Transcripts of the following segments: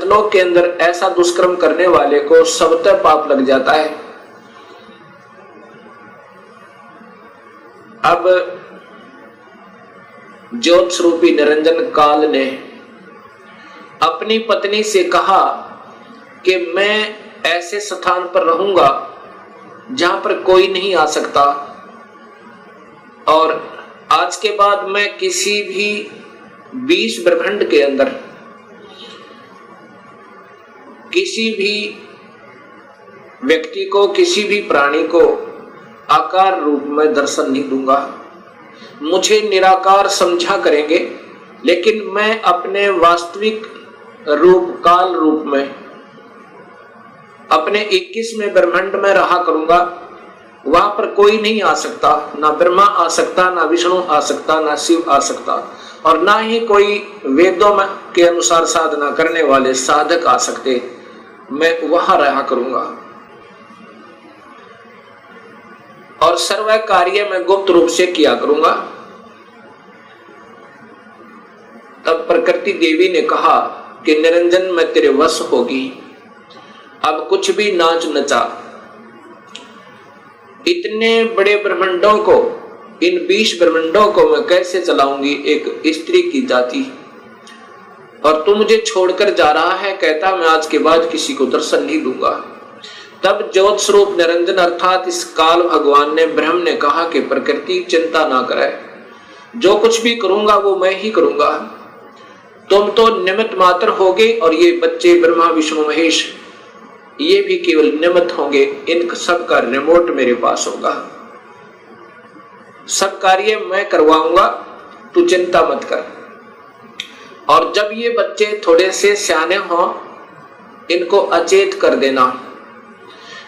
सतलोक के अंदर ऐसा दुष्कर्म करने वाले को सबतः पाप लग जाता है। अब ज्योत स्वरूपी निरंजन काल ने अपनी पत्नी से कहा कि मैं ऐसे स्थान पर रहूंगा जहां पर कोई नहीं आ सकता, और आज के बाद मैं किसी भी 20 ब्रह्मांड के अंदर किसी भी व्यक्ति को, किसी भी प्राणी को आकार रूप में दर्शन नहीं दूंगा। मुझे निराकार समझा करेंगे, लेकिन मैं अपने वास्तविक रूप, काल रूप में, अपने 21वें ब्रह्मांड में रहा करूंगा। वहां पर कोई नहीं आ सकता, ना ब्रह्मा आ सकता, ना विष्णु आ सकता, ना शिव आ सकता, और ना ही कोई वेदों में के अनुसार साधना करने वाले साधक आ सकते। मैं वहां रहा करूंगा और सर्व कार्य में गुप्त रूप से किया करूंगा। तब प्रकृति देवी ने कहा कि निरंजन मैं तेरे वश होगी, अब कुछ भी नाच नचा। इतने बड़े ब्रह्मांडों को, इन 20 ब्रह्मांडों को मैं कैसे चलाऊंगी एक स्त्री की जाति, और तू मुझे छोड़कर जा रहा है, कहता मैं आज के बाद किसी को दर्शन नहीं दूंगा। तब ज्योत स्वरूप निरंजन अर्थात इस काल भगवान ने, ब्रह्म ने कहा कि प्रकृति चिंता ना करे, जो कुछ भी करूंगा वो मैं ही करूंगा, तुम तो निमित्त मात्र होगे, और ये बच्चे ब्रह्मा विष्णु महेश ये भी केवल निमित्त होंगे। इन सब का रिमोट मेरे पास होगा, सब कार्य मैं करवाऊंगा, तू चिंता मत कर। और जब ये बच्चे थोड़े से सियाने हों, इनको अचेत कर देना।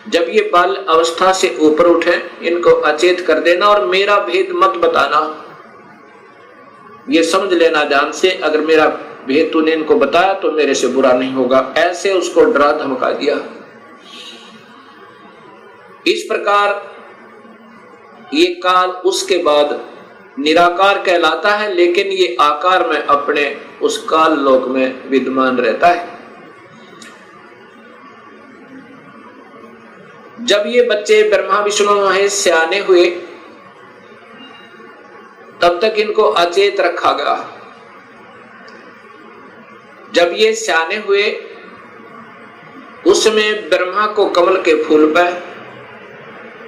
जब ये बाल अवस्था से ऊपर उठे, इनको अचेत कर देना और मेरा भेद मत बताना। ये समझ लेना ध्यान से, अगर मेरा भेद तूने इनको बताया तो मेरे से बुरा नहीं होगा। ऐसे उसको डरा धमका दिया। इस प्रकार ये काल उसके बाद निराकार कहलाता है, लेकिन ये आकार में अपने उस काल लोक में विद्यमान रहता है। जब ये बच्चे ब्रह्मा विष्णु महेश सियाने हुए, तब तक इनको अचेत रखा गया। जब ये सियाने हुए, उसमें ब्रह्मा को कमल के फूल पे,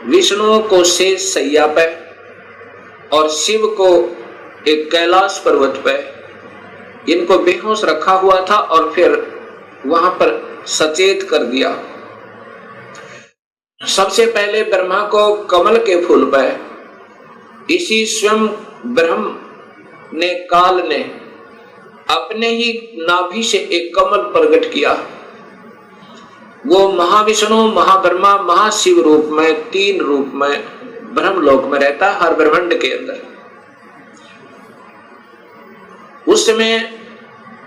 विष्णु को शेष सैया पे, और शिव को एक कैलाश पर्वत पे इनको बेहोश रखा हुआ था, और फिर वहां पर सचेत कर दिया। सबसे पहले ब्रह्मा को कमल के फूल पे इसी स्वयं ब्रह्म ने, काल ने अपने ही नाभि से एक कमल प्रकट किया। वो महाविष्णु, महाब्रह्मा, महाशिव रूप में, 3 रूप में ब्रह्मलोक में रहता है, हर ब्रह्मांड के अंदर। उस समय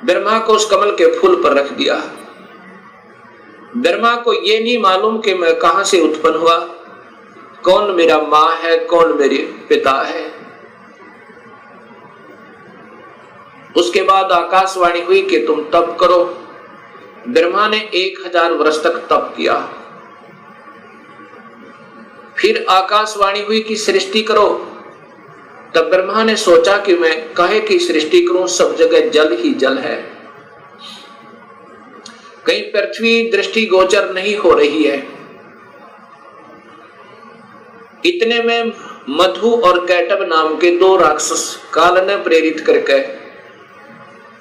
ब्रह्मा को उस कमल के फूल पर रख दिया। ब्रह्मा को ये नहीं मालूम कि मैं कहां से उत्पन्न हुआ, कौन मेरा माँ है, कौन मेरे पिता है। उसके बाद आकाशवाणी हुई कि तुम तप करो। ब्रह्मा ने 1000 वर्ष तक तप किया। फिर आकाशवाणी हुई कि सृष्टि करो। तब ब्रह्मा ने सोचा कि मैं काहे की सृष्टि करूं, सब जगह जल ही जल है, कहीं पृथ्वी दृष्टि गोचर नहीं हो रही है। इतने में मधु और कैटब नाम के 2 राक्षस काल ने प्रेरित करके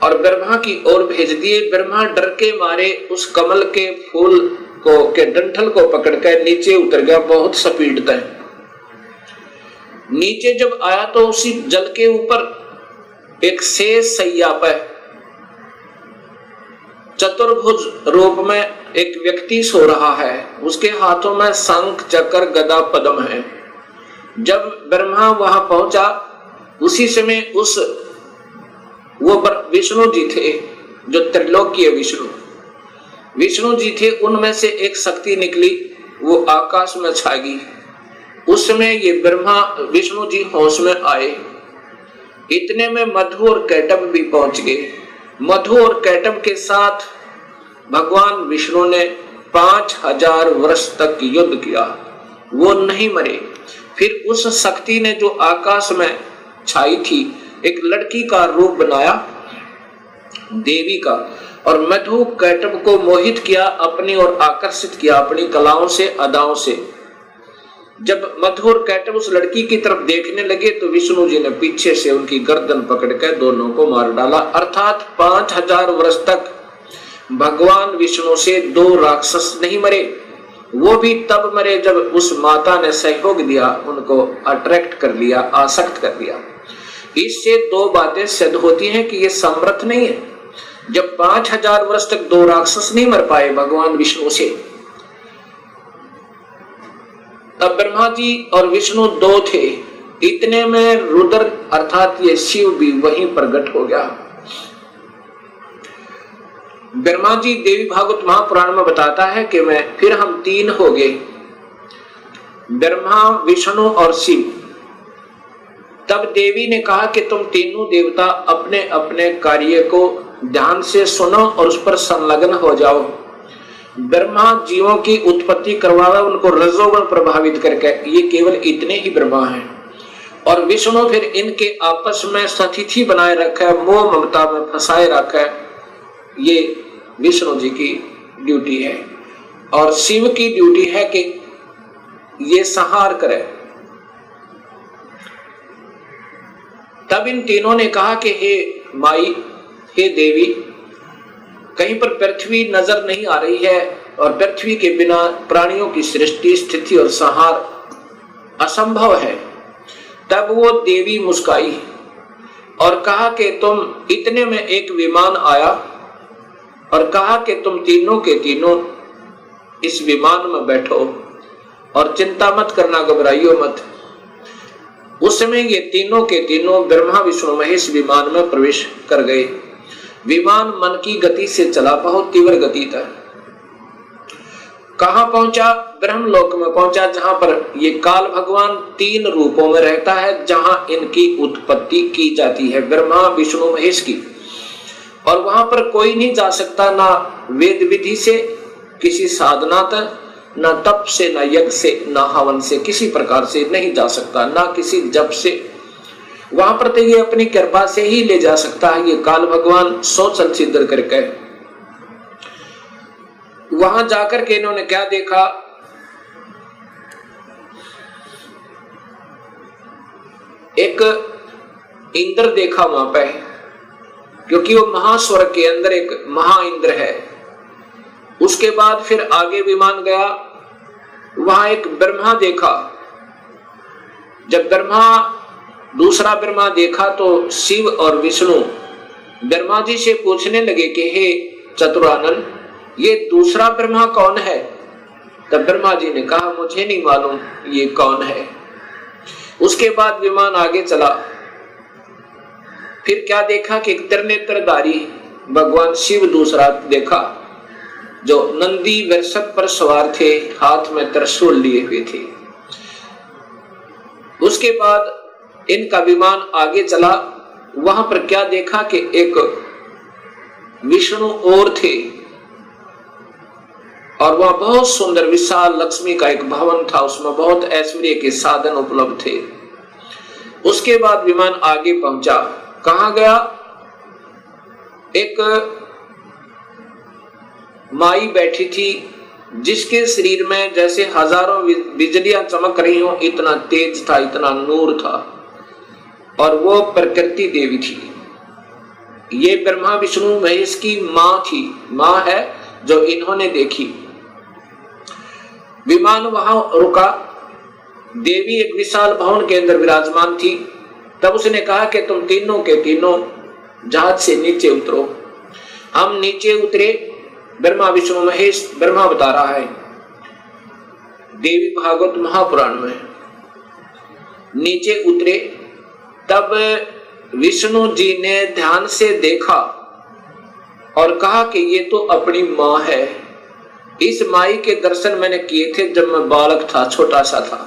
और ब्रह्मा की ओर भेज दिए। ब्रह्मा डर के मारे उस कमल के फूल को के डंठल को पकड़कर नीचे उतर गया, बहुत स्पीड तक। नीचे जब आया तो उसी जल के ऊपर एक शेष सैया पर चतुर्भुज रूप में एक व्यक्ति सो रहा है। उसके हाथों में शंख, चक्र, गदा, पद्म है। जब ब्रह्मा वहां पहुंचा, उसी समय उस वो विष्णु जी थे, जो त्रिलोकीय विष्णु जी थे। उनमें से एक शक्ति निकली, वो आकाश में छा गई। उस समय ये ब्रह्मा विष्णु जी होश में आए। इतने में मधु और कैटब भी पहुंच गए। मधु और कैटब के साथ भगवान विष्णु ने 5000 वर्ष तक युद्ध किया, वो नहीं मरे। फिर उस शक्ति ने जो आकाश में छाई थी, एक लड़की का रूप बनाया, देवी का, और मधु कैटभ को मोहित किया, अपनी ओर आकर्षित किया अपनी कलाओं से, अदाओं से। जब मधु और कैटभ उस लड़की की तरफ देखने लगे तो विष्णु जी ने पीछे से उनकी गर्दन पकड़कर दोनों को मार डाला। अर्थात 5000 वर्ष तक भगवान विष्णु से 2 राक्षस नहीं मरे। वो भी तब मरे जब उस माता ने सहयोग दिया, उनको अट्रैक्ट कर लिया, आसक्त कर लिया। इससे 2 बातें सिद्ध होती हैं कि ये समर्थ नहीं है। जब 5000 वर्ष तक 2 राक्षस नहीं मर पाए भगवान विष्णु से, तब ब्रह्मा जी और विष्णु 2 थे। इतने में रुद्र अर्थात ये शिव भी वहीं प्रकट हो गया। ब्रह्मा जी देवी भागवत महापुराण में बताता है कि फिर हम 3 हो गए, ब्रह्मा, विष्णु और शिव। तब देवी ने कहा कि तुम तीनों देवता अपने अपने कार्य को ध्यान से सुनो और उस पर संलग्न हो जाओ। ब्रह्मा जीवों की उत्पत्ति करवावे, उनको रजोगुण प्रभावित करके, ये केवल इतने ही ब्रह्मा हैं। और विष्णु फिर इनके आपस में सतिथि बनाए रखा है, मोह ममता में फंसाए रखा है, ये विष्णु जी की ड्यूटी है। और शिव की ड्यूटी है कि ये संहार करे। तब इन तीनों ने कहा कि हे माई, हे देवी, कहीं पर पृथ्वी नजर नहीं आ रही है और पृथ्वी के बिना प्राणियों की सृष्टि, स्थिति और संहार असंभव है। तब वो देवी मुस्काई और कहा कि तुम, इतने में एक विमान आया और कहा कि तुम तीनों के तीनों इस विमान में बैठो और चिंता मत करना, घबराइयो मत। उस समय ये तीनों के तीनों ब्रह्मा विष्णु महेश विमान में प्रवेश कर गए। विमान मन की गति से चला, बहुत तीव्र गति तक। कहां पहुंचा? ब्रह्मलोक में पहुंचा, जहां पर ये काल भगवान 3 रूपों में रहता है, जहां इनकी उत्पत्ति की जाती है, ब्रह्मा विष्णु महेश की। और वहां पर कोई नहीं जा सकता, ना वेद विधि से, किसी साधना तक, ना तप से, ना यज्ञ से, ना हवन से, किसी प्रकार से नहीं जा सकता, ना किसी जप से। वहां पर तो ये अपनी कृपा से ही ले जा सकता है, ये काल भगवान सोचल सिद्ध करके। वहां जाकर के इन्होंने क्या देखा? एक इंद्र देखा वहां पे, क्योंकि वो महास्वर्ग के अंदर एक महा इंद्र है। उसके बाद फिर आगे विमान गया, वहां एक ब्रह्मा देखा। जब दूसरा ब्रह्मा देखा तो शिव और विष्णु ब्रह्मा जी से पूछने लगे कि हे चतुरानन, ये दूसरा ब्रह्मा कौन है? तब ब्रह्मा जी ने कहा, मुझे नहीं मालूम ये कौन है। उसके बाद विमान आगे चला। फिर क्या देखा कि त्रिनेत्रधारी भगवान शिव दूसरा देखा, जो नंदी वृषभ पर सवार थे, हाथ में त्रिशूल लिए हुए थे। उसके बाद इनका विमान आगे चला। वहां पर क्या देखा कि एक विष्णु और थे, और वहां बहुत सुंदर विशाल लक्ष्मी का एक भवन था, उसमें बहुत ऐश्वर्य के साधन उपलब्ध थे। उसके बाद विमान आगे पहुंचा। कहां गया? एक माई बैठी थी, जिसके शरीर में जैसे हजारों बिजलियां चमक रही हो, इतना तेज था, इतना नूर था, और वो प्रकृति देवी थी। ये ब्रह्मा विष्णु महेश की मां थी, मां है जो इन्होंने देखी। विमान वहां रुका। देवी एक विशाल भवन के अंदर विराजमान थी। तब उसने कहा कि तुम तीनों के तीनों जहाज से नीचे उतरो। हम नीचे उतरे। ब्रह्मा विष्णु महेश, ब्रह्मा बता रहा है देवी भागवत महापुराण में, नीचे उतरे। तब विष्णु जी ने ध्यान से देखा और कहा कि ये तो अपनी मां है। इस माई के दर्शन मैंने किए थे जब मैं बालक था, छोटा सा था।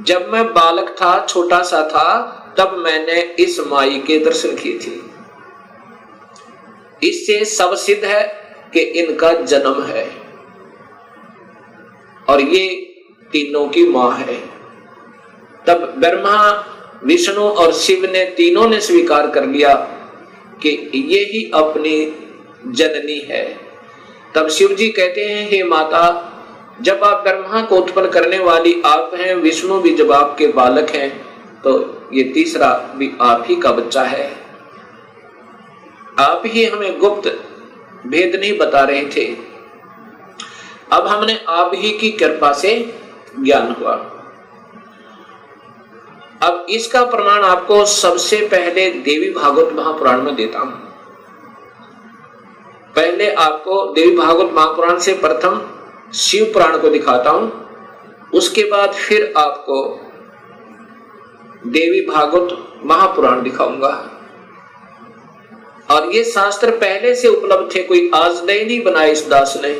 जब मैं बालक था, छोटा सा था, तब मैंने इस माई के दर्शन किए थे। इससे सब सिद्ध है कि इनका जन्म है और ये तीनों की मां है। तब ब्रह्मा, विष्णु और शिव ने तीनों ने स्वीकार कर लिया कि ये ही अपनी जननी है। तब शिव जी कहते हैं, हे माता, जब आप ब्रह्मा को उत्पन्न करने वाली आप हैं, विष्णु भी जब आपके बालक हैं, तो ये तीसरा भी आप ही का बच्चा है। आप ही हमें गुप्त भेद नहीं बता रहे थे, अब हमने आप ही की कृपा से ज्ञान हुआ। अब इसका प्रमाण आपको सबसे पहले देवी भागवत महापुराण में देता हूं। पहले आपको देवी भागवत महापुराण से प्रथम शिव पुराण को दिखाता हूं, उसके बाद फिर आपको देवी भागवत महापुराण दिखाऊंगा। और ये शास्त्र पहले से उपलब्ध थे, कोई आज नए नहीं बनाए इस दास ने,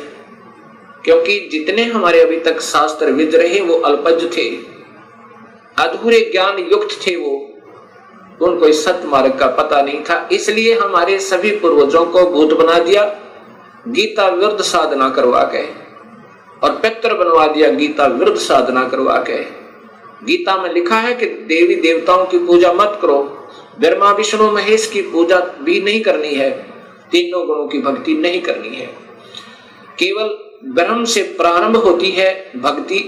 क्योंकि जितने हमारे अभी तक शास्त्र विद रहे वो अल्पज्ञ थे, अधूरे ज्ञान युक्त थे, वो उनको इस सत्य मार्ग का पता नहीं था। इसलिए हमारे सभी पूर्वजों को भूत बना दिया गीता विरुद्ध साधना करवा के, और पितर बनवा दिया गीता विरुद्ध साधना करवा के। गीता में लिखा है कि देवी देवताओं की पूजा मत करो, ब्रह्मा विष्णु महेश की पूजा भी नहीं करनी है, तीनों गुणों की भक्ति नहीं करनी है, केवल ब्रह्म से प्रारंभ होती है भक्ति,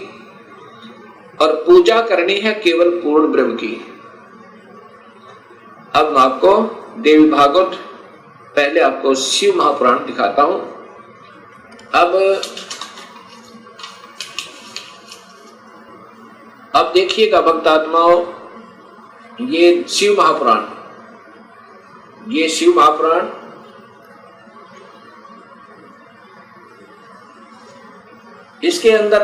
और पूजा करनी है केवल पूर्ण ब्रह्म की। अब मैं आपको देवी भागवत, पहले आपको शिव महापुराण दिखाता हूं। अब देखिएगा भक्तात्माओं, ये शिव महापुराण, ये शिव महापुराण इसके अंदर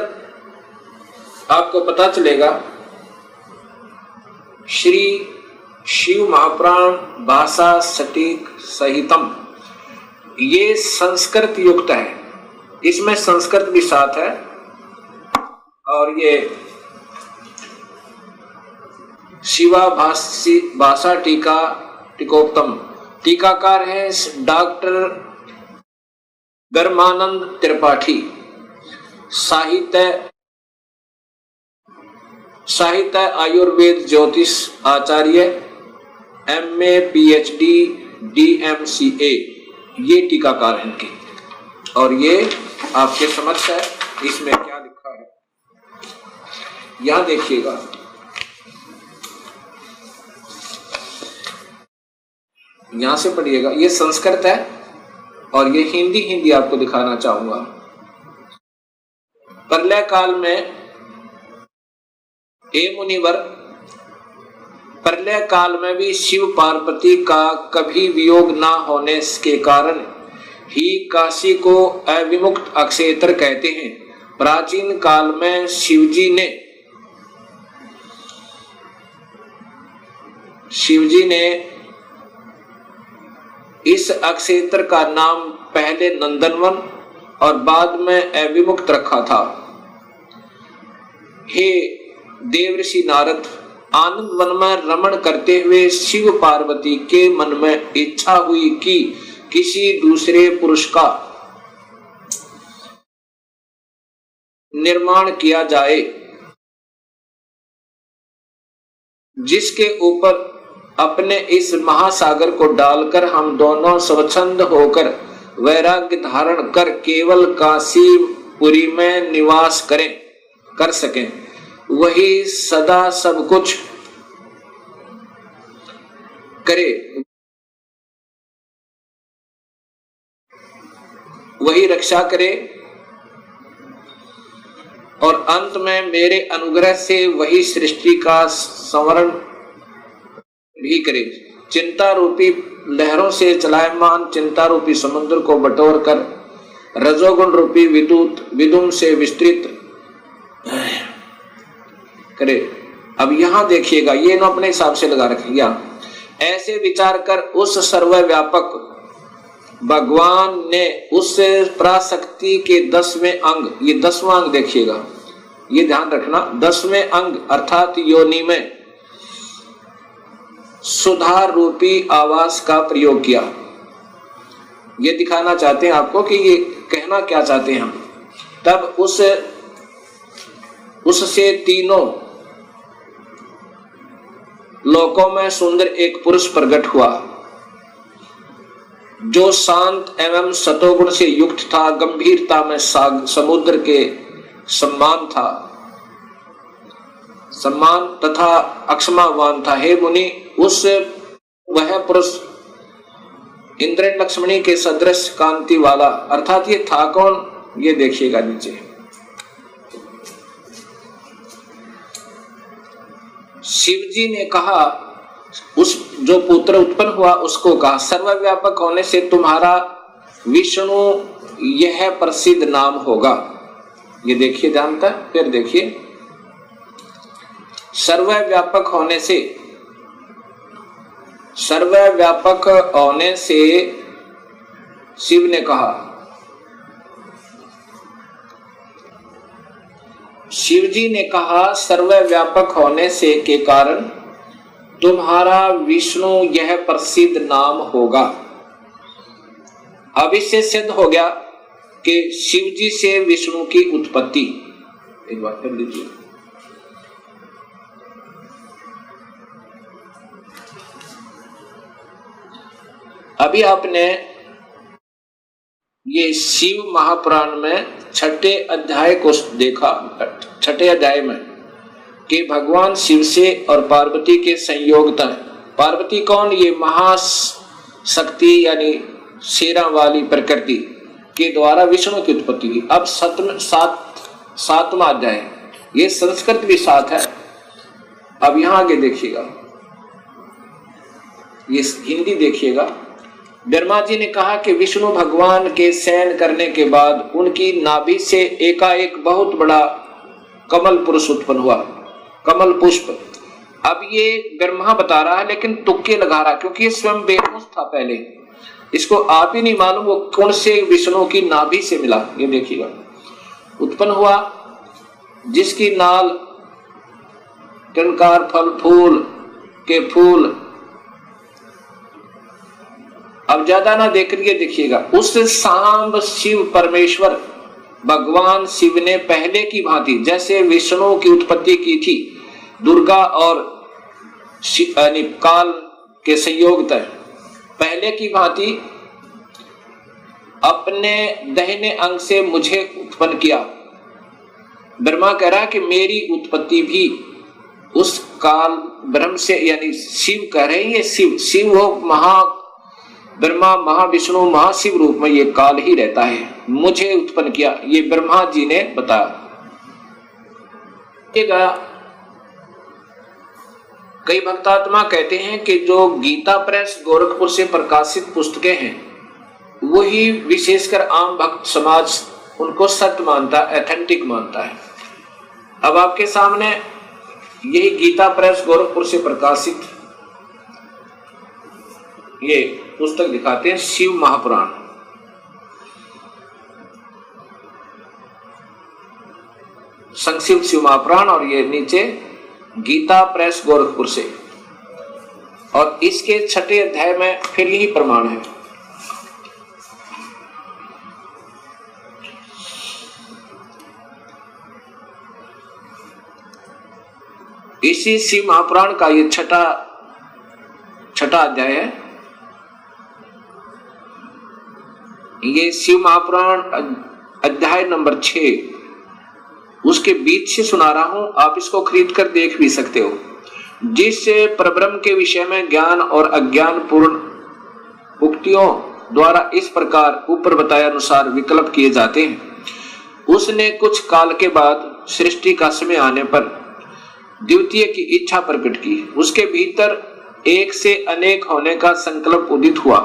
आपको पता चलेगा श्री शिव महापुराण भाषा सटीक सहितम, ये संस्कृत युक्त है, इसमें संस्कृत भी साथ है। और ये शिवा भाषा टीका टीकोत्तम, टीकाकार है डॉक्टर धर्मानंद त्रिपाठी, साहित्य आयुर्वेद ज्योतिष आचार्य, MA PhD DMCA, ये टीकाकार हैं इनके। और ये आपके समक्ष है, इसमें क्या लिखा है यहां देखिएगा। यहां से पढ़िएगा, ये संस्कृत है और ये हिंदी आपको दिखाना चाहूंगा। प्रलय काल में हे मुनिवर, प्रलय काल में भी शिव पार्वती का कभी वियोग ना होने के कारण ही काशी को अविमुक्त अक्षेत्र कहते हैं। प्राचीन काल में शिवजी ने इस अक्षेत्र का नाम पहले नंदनवन और बाद में अविमुक्त रखा था। हे देवर्षि नारद, आनंद वन में रमण करते हुए शिव पार्वती के मन में इच्छा हुई कि किसी दूसरे पुरुष का निर्माण किया जाए, जिसके ऊपर अपने इस महासागर को डालकर हम दोनों स्वच्छंद होकर वैराग्य धारण कर केवल काशीपुरी में निवास कर सकें। वही सदा सब कुछ करे, वही रक्षा करे और अंत में मेरे अनुग्रह से वही सृष्टि का संवरण भी करे। चिंता रूपी लहरों से चलायमान चिंता रूपी समुद्र को बटोर कर रजोगुण रूपी विदुम से विस्तृत करे। अब यहां देखिएगा, ये ना अपने हिसाब से लगा रखिएगा। ऐसे विचार कर उस सर्वव्यापक भगवान ने उस पराशक्ति के 10वें अंग, ये 10वां अंग देखिएगा, ये ध्यान रखना, 10वें अंग अर्थात योनि में सुधा रूपी आवास का प्रयोग किया। ये दिखाना चाहते हैं आपको कि ये कहना क्या चाहते हैं हम। तब उससे तीनों लोकों में सुंदर एक पुरुष प्रकट हुआ, जो शांत एवं सतोगुण से युक्त था, गंभीरता में समुद्र के सम्मान तथा अक्षमावान था। हे मुनि, वह पुरुष इंद्र लक्ष्मणी के सदृश कांति वाला, अर्थात ये था कौन, ये देखिएगा नीचे। शिव जी ने कहा, उस जो पुत्र उत्पन्न हुआ उसको कहा, सर्वव्यापक होने से तुम्हारा विष्णु यह प्रसिद्ध नाम होगा। ये देखिए ध्यान तक, फिर देखिए, सर्वव्यापक होने से शिव ने कहा, शिव जी ने कहा सर्वव्यापक होने से के कारण तुम्हारा विष्णु यह प्रसिद्ध नाम होगा। अब इससे सिद्ध हो गया कि शिव जी से विष्णु की उत्पत्ति। एक बार फिर लीजिए, अभी आपने ये शिव महापुराण में छठे अध्याय को देखा। छठे अध्याय में कि भगवान शिव से और पार्वती के संयोगता। पार्वती कौन, ये महाशक्ति यानी शेरा वाली प्रकृति के द्वारा विष्णु की उत्पत्ति हुई। अब सातवां अध्याय, ये संस्कृत भी साथ है। अब यहां आगे देखिएगा, ये हिंदी देखिएगा। ब्रह्मा जी ने कहा कि विष्णु भगवान के शयन करने के बाद उनकी नाभि से एकाएक बहुत बड़ा कमल पुरुष उत्पन्न हुआ, कमल पुष्प। अब ये ब्रह्मा बता रहा है लेकिन तुक्के लगा रहा, क्योंकि ये स्वयं बेहोश था पहले, इसको आप ही नहीं मालूम वो कौन से विष्णु की नाभि से मिला। ये देखिएगा, उत्पन्न हुआ जिसकी नाल टनकार फल फूल के फूल। अब ज्यादा ना देख के देखिएगा, उस सांब शिव परमेश्वर भगवान शिव ने पहले की भांति जैसे विष्णु की उत्पत्ति की थी, दुर्गा और काल के संयोग तय पहले की भांति अपने दाहिने अंग से मुझे उत्पन्न किया। ब्रह्मा कह रहा कि मेरी उत्पत्ति भी उस काल ब्रह्म से, यानी शिव कह रहे हैं, ये शिव हो महा ब्रह्मा महाविष्णु महाशिव रूप में ये काल ही रहता है, मुझे उत्पन्न किया, ये ब्रह्मा जी ने बताया। कई भक्तात्मा कहते हैं कि जो गीता प्रेस गोरखपुर से प्रकाशित पुस्तकें हैं वही विशेषकर आम भक्त समाज उनको सत्य मानता, एथेंटिक मानता है। अब आपके सामने यही गीता प्रेस गोरखपुर से प्रकाशित ये पुस्तक दिखाते हैं, शिव महापुराण। संक्षिप्त शिव महापुराण, और ये नीचे गीता प्रेस गोरखपुर से, और इसके छठे अध्याय में फिर यही प्रमाण है। इसी शिव महापुराण का ये छठा अध्याय है। ये शिव महापुराण अध्याय नंबर 6, उसके बीच से सुना रहा हूं, आप इसको खरीद कर देख भी सकते हो। जिस परब्रह्म के विषय में ज्ञान और अज्ञान पूर्ण उक्तियों द्वारा इस प्रकार ऊपर बताए अनुसार विकल्प किए जाते हैं, उसने कुछ काल के बाद सृष्टि का समय आने पर द्वितीय की इच्छा प्रकट की। उसके भीतर एक से अनेक होने का संकल्प उदित हुआ।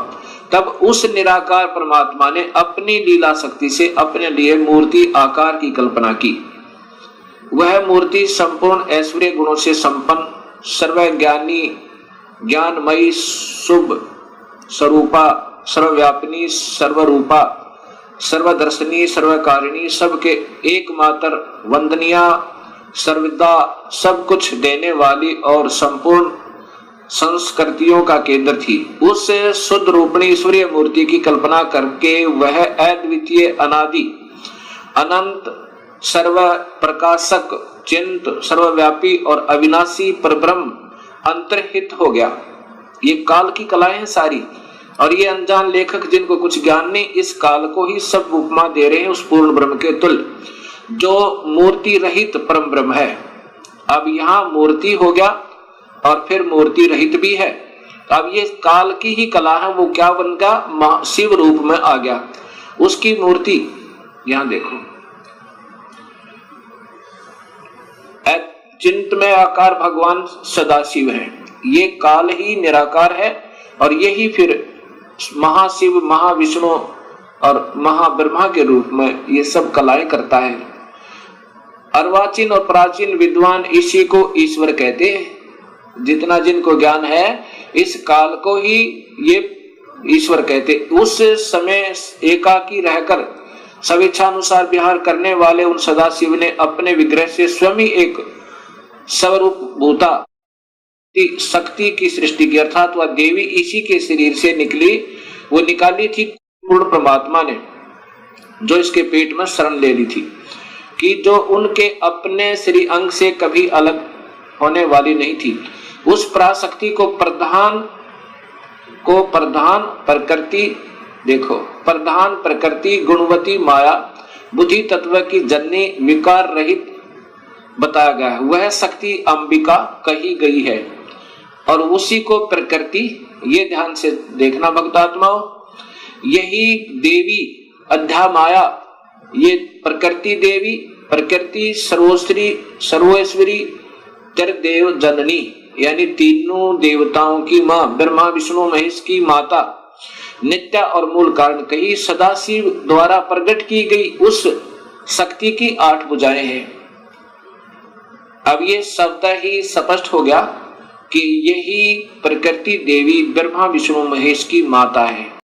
तब उस निराकार परमात्मा ने अपनी लीला शक्ति से अपने लिए मूर्ति आकार की कल्पना की। वह मूर्ति संपूर्ण ऐश्वर्य गुणों से संपन्न, सर्वज्ञानी, ज्ञानमयी, शुभ स्वरूपा, सर्वव्यापिनी, सर्वरूपा, सर्वदर्शनी, सर्वकारिणी, सबके एकमात्र वंदनीय, सर्वदा सब कुछ देने वाली और संपूर्ण संस्कृतियों का केंद्र थी। उस शुद्ध रूपणी ईश्वरीय मूर्ति की कल्पना करके वह अद्वितीय, अनादि, अनंत, सर्व प्रकाशक, चिंत, सर्वव्यापी और अविनाशी परब्रह्म अंतर्हित हो गया। ये काल की कलाएं हैं सारी, और ये अनजान लेखक जिनको कुछ ज्ञान नहीं, इस काल को ही सब उपमा दे रहे हैं उस पूर्ण ब्रह्म के तुल्य, जो मूर्ति रहित परम ब्रह्म है। अब यहाँ मूर्ति हो गया और फिर मूर्ति रहित भी है। अब ये काल की ही कला है, वो क्या बन गया, शिव रूप में आ गया। उसकी मूर्ति यहां देखो, चिंतमय आकार भगवान सदाशिव है। ये काल ही निराकार है और यही फिर महाशिव, महाविष्णु और महाब्रह्मा के रूप में ये सब कलाएं करता है। अर्वाचीन और प्राचीन विद्वान इसी को ईश्वर कहते हैं। जितना जिनको ज्ञान है इस काल को ही ये ईश्वर कहते। उस समय एकाकी रहकर स्वेच्छानुसार विहार करने वाले उन सदाशिव ने अपने विग्रह से स्वयं ही एक स्वरूप भूता शक्ति की सृष्टि की, अर्थात वह देवी इसी के शरीर से निकली, वो निकाली थी पूर्ण परमात्मा ने, जो इसके पेट में शरण ले ली थी, कि जो उनके अपने श्री अंग से कभी अलग होने वाली नहीं थी। उस पराशक्ति को प्रधान प्रकृति, देखो, प्रधान प्रकृति गुणवती माया बुद्धि तत्व की जननी विकार रहित बताया गया है। वह शक्ति अंबिका कही गई है और उसी को प्रकृति, ये ध्यान से देखना भक्तात्माओं, यही देवी अध्या माया, ये प्रकृति देवी, प्रकृति सर्वोश्री सर्वेश्वरी देव जननी, यानी तीनों देवताओं की माँ, ब्रह्मा विष्णु महेश की माता, नित्य और मूल कारण कही सदाशिव द्वारा प्रकट की गई उस शक्ति की 8 भुजाएं हैं। अब ये शब्द ही स्पष्ट हो गया कि यही प्रकृति देवी ब्रह्मा विष्णु महेश की माता है।